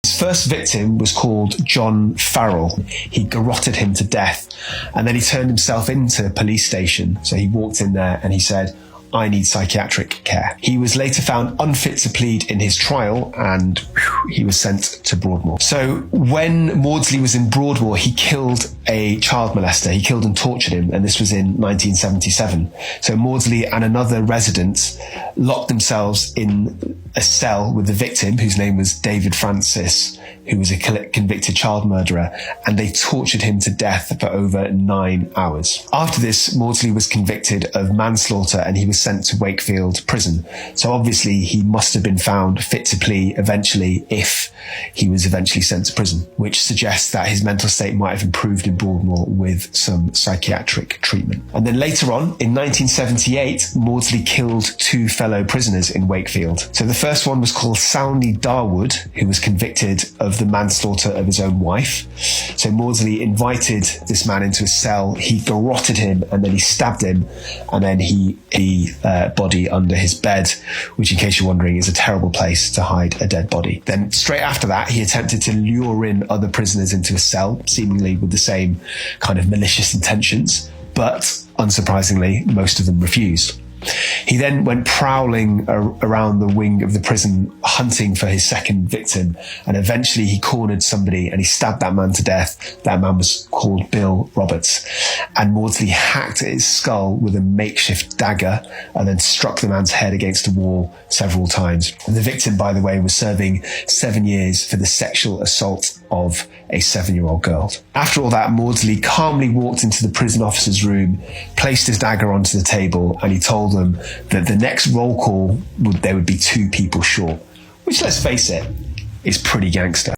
His first victim was called John Farrell. He garroted him to death, and then he turned himself into a police station. So he walked in there and he said, "I need psychiatric care." He was later found unfit to plead in his trial, and he was sent to Broadmoor. So when Maudsley was in Broadmoor, he killed a child molester. He killed and tortured him, and this was in 1977. So Maudsley and another resident locked themselves in a cell with the victim, whose name was David Francis, who was a convicted child murderer, and they tortured him to death for over 9 hours. After this, Maudsley was convicted of manslaughter, and he was sent to Wakefield prison. So obviously he must have been found fit to plea eventually if he was eventually sent to prison, which suggests that his mental state might have improved in Broadmoor with some psychiatric treatment. And then later on, in 1978, Maudsley killed 2 fellow prisoners in Wakefield. So the first one was called Salney Darwood, who was convicted of the manslaughter of his own wife. So Maudsley invited this man into his cell, he garroted him, and then he stabbed him, and then he body under his bed, which, in case you're wondering, is a terrible place to hide a dead body. Then straight after that, he attempted to lure in other prisoners into a cell, seemingly with the same kind of malicious intentions, but unsurprisingly, most of them refused. He then went prowling around the wing of the prison, hunting for his second victim, and eventually he cornered somebody and he stabbed that man to death. That man was called Bill Roberts, and Maudsley hacked at his skull with a makeshift dagger and then struck the man's head against a wall several times. And the victim, by the way, was serving 7 years for the sexual assault of a 7-year-old girl. After all that, Maudsley calmly walked into the prison officer's room, placed his dagger onto the table, and he told them that the next roll call there would be 2 people short, which, let's face it, is pretty gangster.